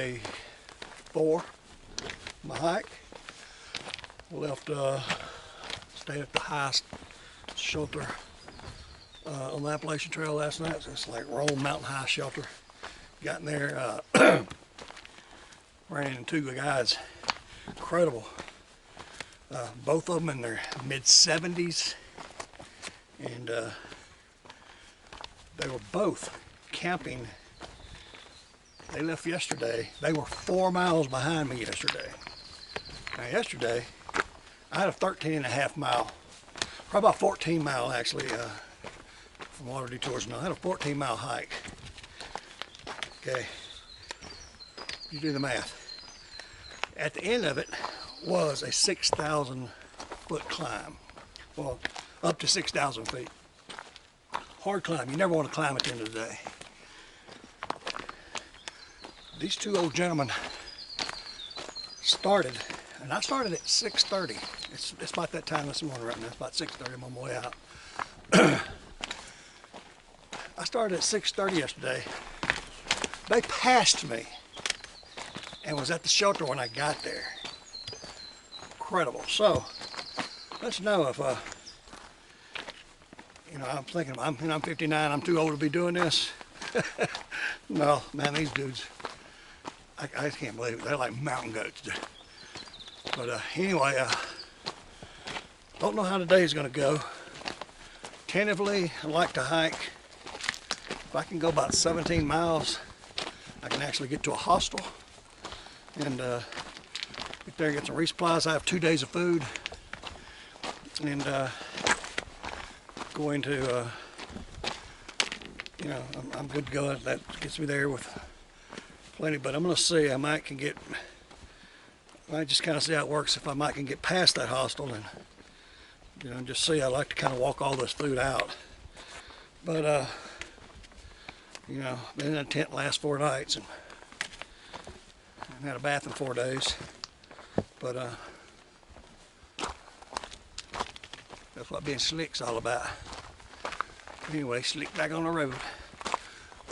day 4, my hike. Left, stayed at the highest shelter on the Appalachian Trail last night. So it's like Rome Mountain High Shelter. Got in there, ran into 2 guys, incredible. Both of them in their mid-70s, and they were both camping. They left yesterday. They were 4 miles behind me yesterday. Now yesterday, I had a 13.5 mile, probably about 14 mile actually, from Water Detours. No, I had a 14-mile hike. Okay, you do the math. At the end of it was a 6,000 foot climb. Well, up to 6,000 feet. Hard climb. You never want to climb at the end of the day. These 2 old gentlemen started, and I started at 6:30. It's about that time this morning right now. It's about 6:30. I'm on my way out. I started at 6:30 yesterday. They passed me and was at the shelter when I got there. Incredible. So let's know if you know, I'm thinking I'm 59. I'm too old to be doing this. No, man, these dudes, I can't believe it. They're like mountain goats. But anyway, don't know how today's gonna go. Tentatively, I like to hike. If I can go about 17 miles, I can actually get to a hostel and get there, get some resupplies. I have 2 days of food, and going to, you know, I'm good to go. That gets me there with plenty. But I'm gonna see. I might just kind of see how it works. If I might can get past that hostel and, you know, just see. I like to kind of walk all this food out. But you know, been in a tent the last 4 nights and had a bath in 4 days. But that's what being slick's all about. Anyway, Slick back on the road.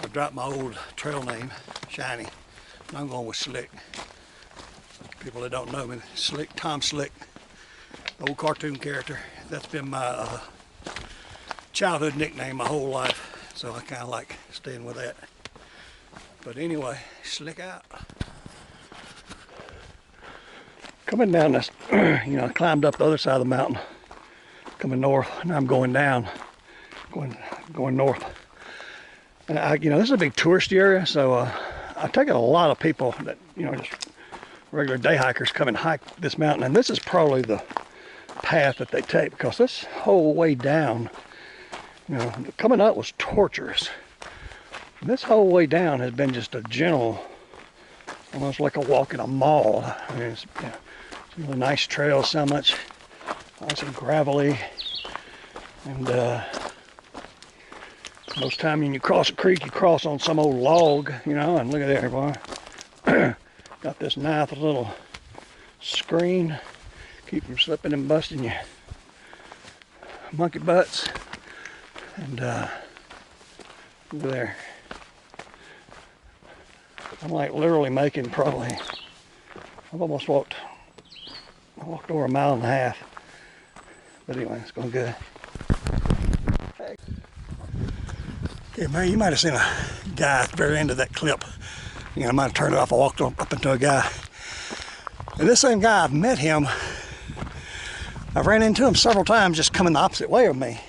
I dropped my old trail name, Shiny. And I'm going with Slick. People that don't know me, Slick, Tom Slick, old cartoon character. That's been my childhood nickname my whole life. So I kind of like staying with that. But anyway, Slick out. Coming down this, you know, I climbed up the other side of the mountain, coming north. Now I'm going down, going north. And you know, this is a big touristy area, so I've taken a lot of people that, you know, just regular day hikers come and hike this mountain. And this is probably the path that they take, because this whole way down, you know, coming up was torturous. And this whole way down has been just a gentle, almost like a walk in a mall. I mean, it's, you know, some really nice trails, so much nice and gravelly. And most time when you cross a creek, you cross on some old log, you know. And look at there, boy. Got this nice little screen, keep from slipping and busting your monkey butts. And look there. I'm like literally making probably, I've almost walked over 1.5 miles. But anyway, it's going good. Okay, man, you might have seen a guy at the very end of that clip. You know, I might have turned it off. I walked up into a guy. And this same guy, I've met him. I've ran into him several times just coming the opposite way of me.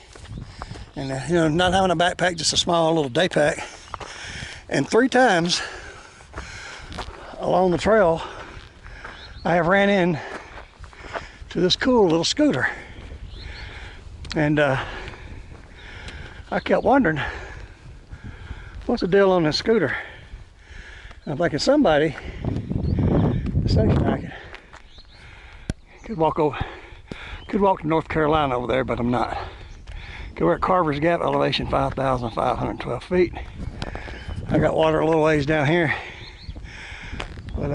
And, you know, not having a backpack, just a small little day pack. And 3 times along the trail, I have ran in to this cool little scooter. And I kept wondering, what's the deal on this scooter? I'm thinking somebody, the station I could walk to North Carolina over there, but I'm not. Okay, we're at Carver's Gap, elevation 5,512 feet. I got water a little ways down here, but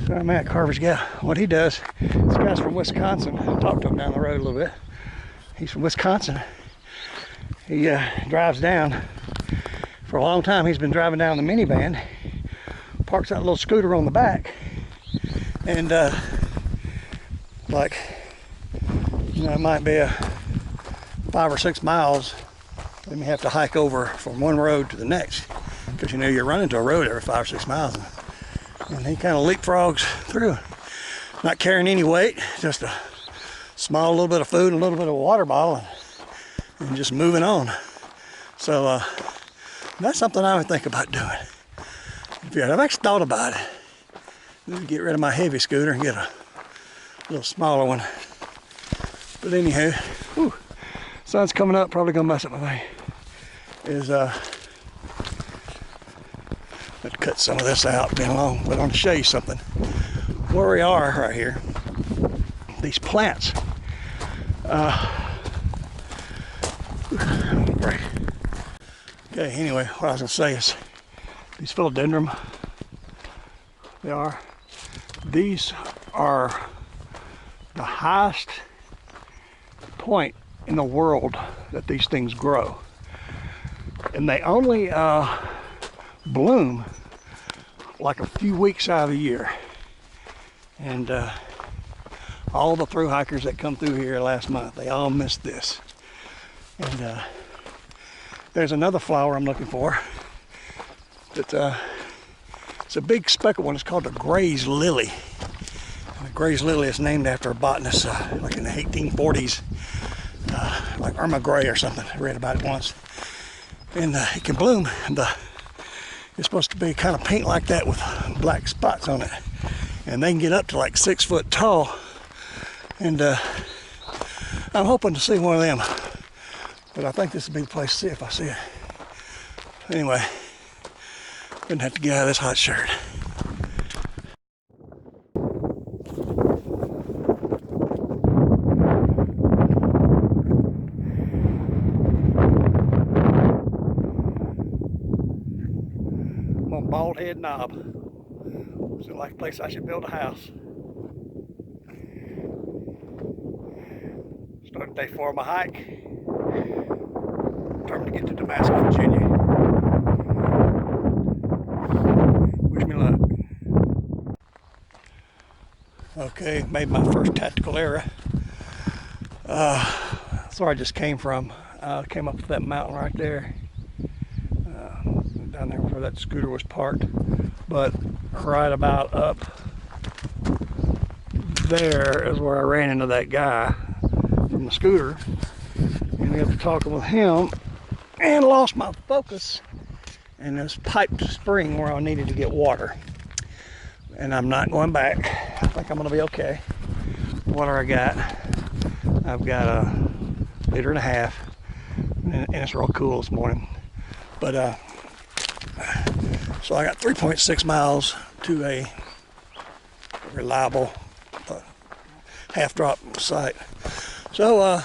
so I'm at Carver's Gap. What he does, this guy's from Wisconsin. I talked to him down the road a little bit. He's from Wisconsin. He drives down. For a long time, he's been driving down the minivan. parks that little scooter on the back, and like, you know, it might be a 5 or 6 miles. Then you have to hike over from one road to the next, because you know you're running to a road every 5 or 6 miles, and he kind of leapfrogs through, not carrying any weight, just a small little bit of food and a little bit of a water bottle, and just moving on. So that's something I would think about doing. I've actually thought about it. Maybe get rid of my heavy scooter and get a little smaller one. But anywho, whew, sun's coming up, probably gonna mess up my thing. Let's cut some of this out, being long, but I want to show you something. Where we are right here, these plants. Okay, anyway, what I was gonna say is these philodendron, these are the highest point in the world that these things grow. And they only bloom like a few weeks out of the year. And all the thru hikers that come through here last month, they all missed this. And there's another flower I'm looking for. It's a big speckled one. It's called the Gray's Lily. And the Gray's Lily is named after a botanist, like in the 1840s, like Irma Gray or something. I read about it once. And it can bloom. It's supposed to be kind of pink like that with black spots on it. And they can get up to like 6 foot tall. And I'm hoping to see one of them. But I think this would be the place to see if I see it. Anyway, gonna have to get out of this hot shirt. I'm on Bald Head Knob. It's like a place I should build a house. Started day 4 of my hike. Determined to get to Damascus, Virginia. Wish me luck. Okay, made my first tactical error. That's where I just came from. Came up to that mountain right there. Down there where that scooter was parked. But right about up there is where I ran into that guy from the scooter. And I got to talking with him and lost my focus in this piped spring where I needed to get water. And I'm not going back. I think I'm gonna be okay. Water I got, I've got a 1.5 liters, and it's real cool this morning. But so I got 3.6 miles to a reliable half drop site. So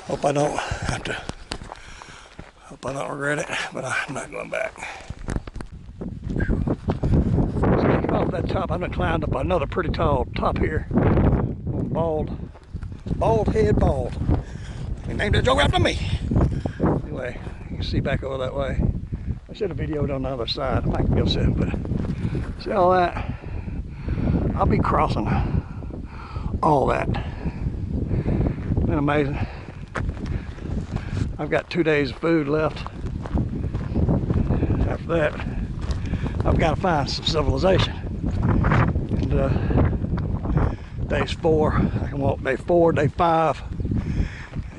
hope I don't regret it, but I'm not going back. So off that top, I've been climbed up another pretty tall top here. Bald Head. They named that joke after me. Anyway, you can see back over that way. I should have videoed on the other side. I might be able to see it, but see all that? I'll be crossing all that. Isn't it amazing? I've got 2 days of food left. After that, I've got to find some civilization. And days 4, I can walk day 4, day 5.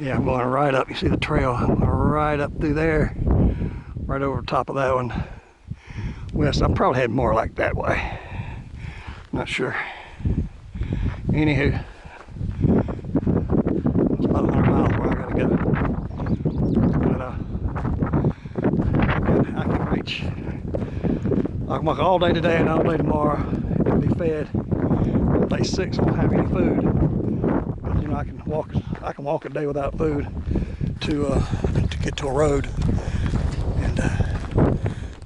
Yeah, I'm going right up. You see the trail? I'm going right up through there, right over the top of that one. West, I'm probably heading more like that way. Not sure. Anywho, it's about 100 miles where I gotta go. But I can reach. I can walk all day today and all day tomorrow and be fed. Day 6, I won't have any food. But you know, I can walk a day without food to get to a road. And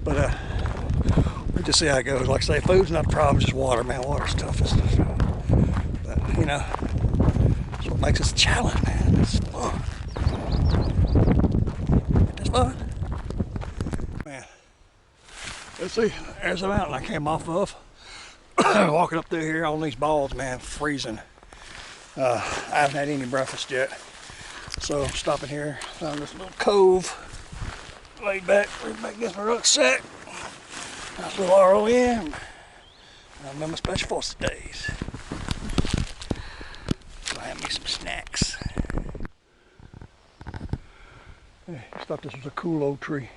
we'll just see how it goes. Like I say, food's not a problem, just water, man. Water's toughest. But you know, that's what makes us a challenge, man. It's fun. It's fun. Man, Let's see, there's the mountain I came off of. Walking up through here on these balls, man, freezing. I haven't had any breakfast yet. So I'm stopping here, found this little cove. Laid back against my rucksack. Nice little ROM. I'm in my special forces days. So I have me some snacks. Hey, I thought this was a cool old tree.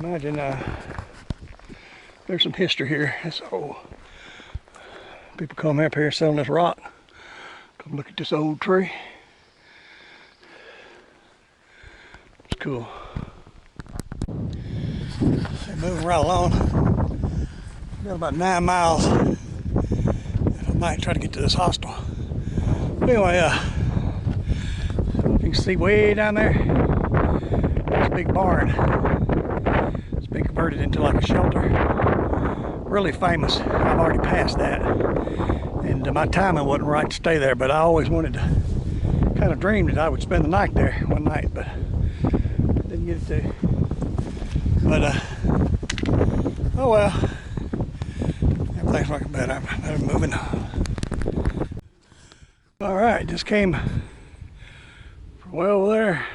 Imagine there's some history here. So people come up here selling this rock. Come look at this old tree. It's cool. So moving right along. Got about 9 miles. I might try to get to this hostel. Anyway, you can see way down there. There's a big barn. It's been converted into like a shelter. Really famous. I've already passed that. And my timing wasn't right to stay there, but I always wanted to, kind of dreamed that I would spend the night there one night, but didn't get it to. But, oh well. Everything's looking better. I'm moving. All right, just came from way over there,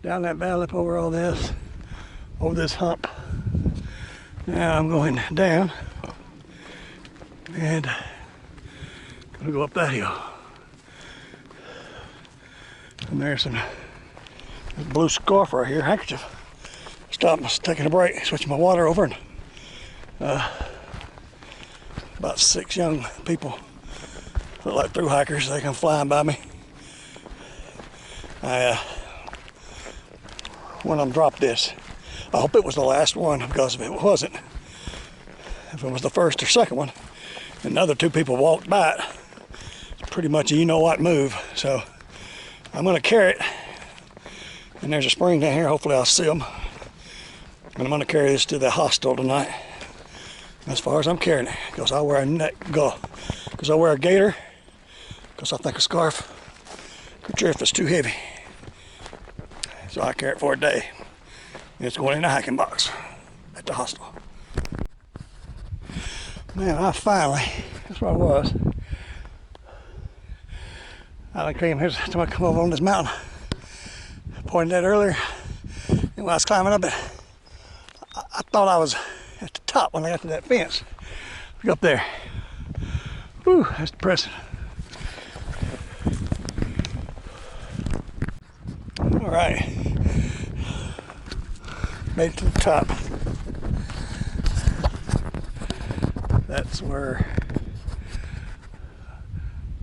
down that valley, up over all this, over this hump. Now I'm going down and gonna go up that hill. And there's some blue scarf right here, handkerchief. Stopped, taking a break, switching my water over, and about 6 young people, look like thru hikers. They come flying by me. One of them dropped this. I hope it was the last one, because if it wasn't, if it was the first or second one, and the other 2 people walked by it, it's pretty much a you-know-what move. So I'm gonna carry it, and there's a spring down here. Hopefully I'll see them. And I'm gonna carry this to the hostel tonight. As far as I'm carrying it, because I wear a because I wear a gaiter, because I think a scarf could if it's too heavy. So I carry it for a day. And it's going in a hiking box at the hostel. Man, I finally, that's where I was. I came here to come over on this mountain. I pointed at earlier. And when I was climbing up it, I thought I was at the top when I got to that fence. Look up there. Whew, that's depressing. All right. Made it to the top. That's where,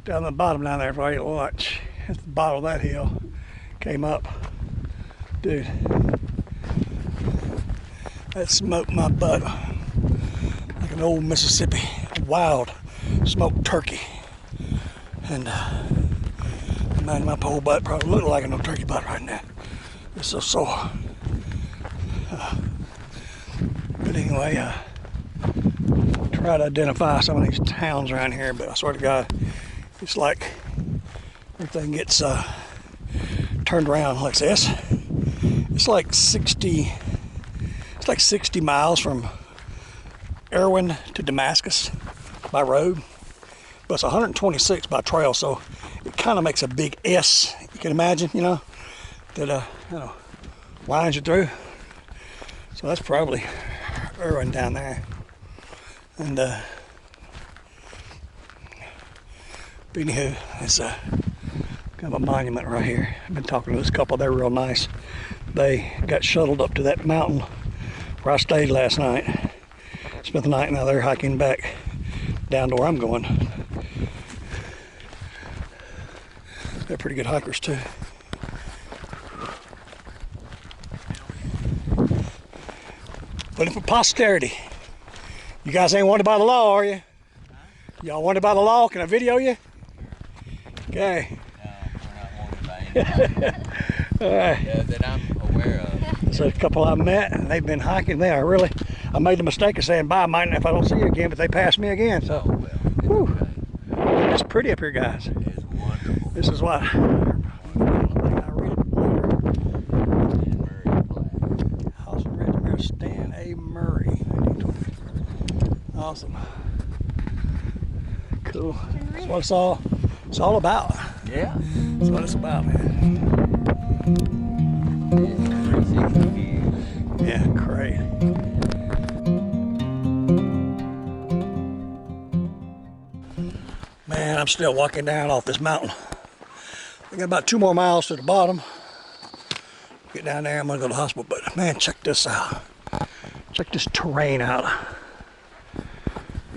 down the bottom down there, if I watch, at the bottom of that hill, came up. Dude, that smoked my butt like an old Mississippi wild smoked turkey. And man, my whole butt probably looked like an old turkey butt right now. It's so sore. But anyway, try to identify some of these towns around here, but I swear to God, it's like everything gets turned around like this. It's like 60 miles from Erwin to Damascus by road, but it's 126 by trail, so it kind of makes a big S, you can imagine, you know, that winds you through. So that's probably Erwin down there. And anywho, it's kind of a monument right here. I've been talking to this couple, they're real nice. They got shuttled up to that mountain where I stayed last night. Spent the night, now they're hiking back down to where I'm going. They're pretty good hikers too. But for posterity, you guys ain't wanted by the law, are you? Y'all wanted by the law? Can I video you? Okay. No, we're not wanted by anything. All right. Yeah, that I'm aware of. So a couple I met, and they've been hiking. They are really, I made the mistake of saying bye, might if I don't see you again, but they passed me again. So, Oh, well. whew. It's pretty up here, guys. This is what I read it later. House and Ridge, Stan A. Murray, 1920. Awesome. Cool. That's what it's all about. Yeah. That's what it's about, man. 360 view. Yeah, great. Man, I'm still walking down off this mountain. I got about 2 more miles to the bottom. Get down there, I'm gonna go to the hospital. But man, check this out. Check this terrain out.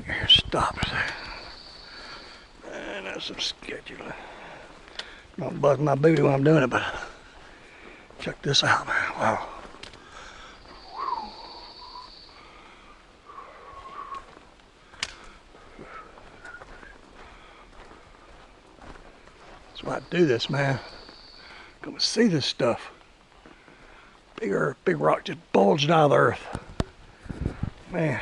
Here, stop it. Man, that's some scheduling. Don't buzz my booty when I'm doing it, but check this out, man. Wow. That's why I do this, man. Come and see this stuff. Big rock just bulged out of the earth. Man,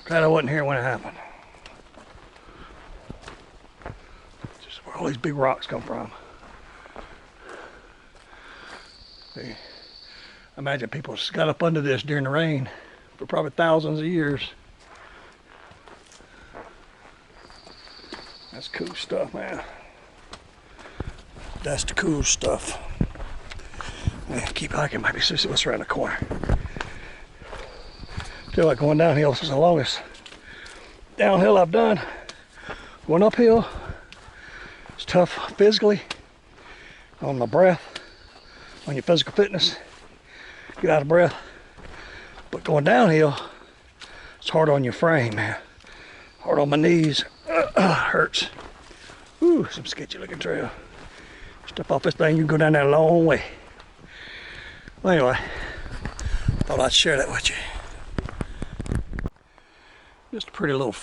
glad I wasn't here when it happened. Just where all these big rocks come from. See, I imagine people just got up under this during the rain for probably thousands of years. That's cool stuff, man. That's the cool stuff. Man, keep hiking, maybe see what's around the corner. Feel like going downhill. This is the longest downhill I've done. Going uphill, it's tough physically, on my breath, on your physical fitness, get out of breath. But going downhill, it's hard on your frame, man. Hard on my knees, hurts. Ooh, some sketchy looking trail. Step off this thing, you can go down there a long way. Well, anyway, thought I'd share that with you. Just a pretty little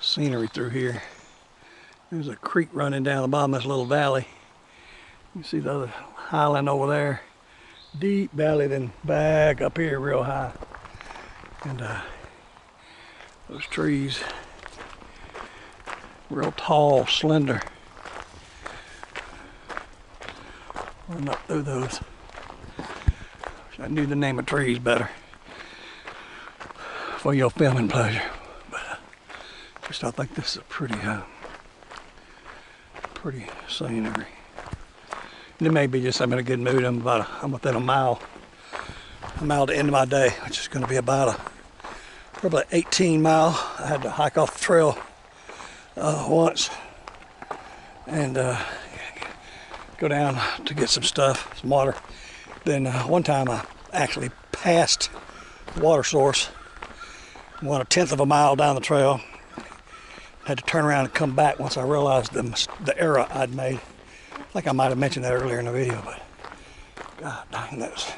scenery through here. There's a creek running down the bottom of this little valley. You see the other highland over there. Deep valley, then back up here real high. And those trees, real tall, slender. Running up through those. Wish I knew the name of trees better for your filming pleasure. But just I think this is a pretty scenery. And it may be just I'm in a good mood. I'm within a mile to the end of my day, which is going to be about probably 18 mile. I had to hike off the trail once and go down to get some stuff, some water. Then one time I actually passed the water source, went 1/10 of a mile down the trail. Had to turn around and come back once I realized the error I'd made. I think I might have mentioned that earlier in the video, but god dang, that's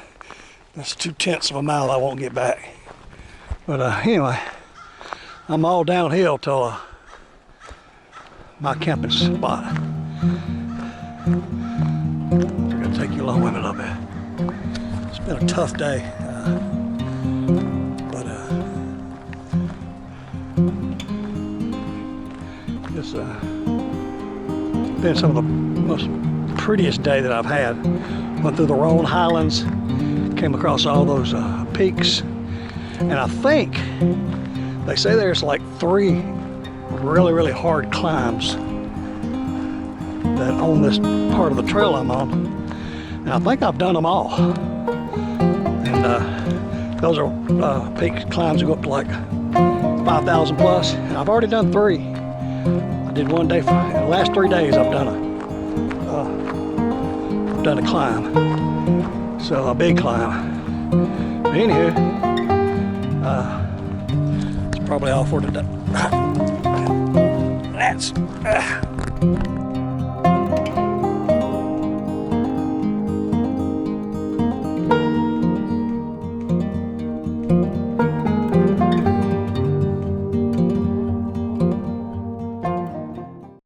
2/10 of a mile I won't get back. But anyway, I'm all downhill till my camping spot. I'm gonna take you along with me a little bit. It's been a tough day, but it's been some of the most prettiest day that I've had. Went through the Roan Highlands, came across all those peaks, and I think they say there's like 3 really hard climbs that on this part of the trail I'm on, and I think I've done them all. And those are peak climbs that go up to like 5,000 plus, and I've already done 3. I did one day. For the last 3 days I've done a climb, so a big climb. But anywho, it's probably all for today. That's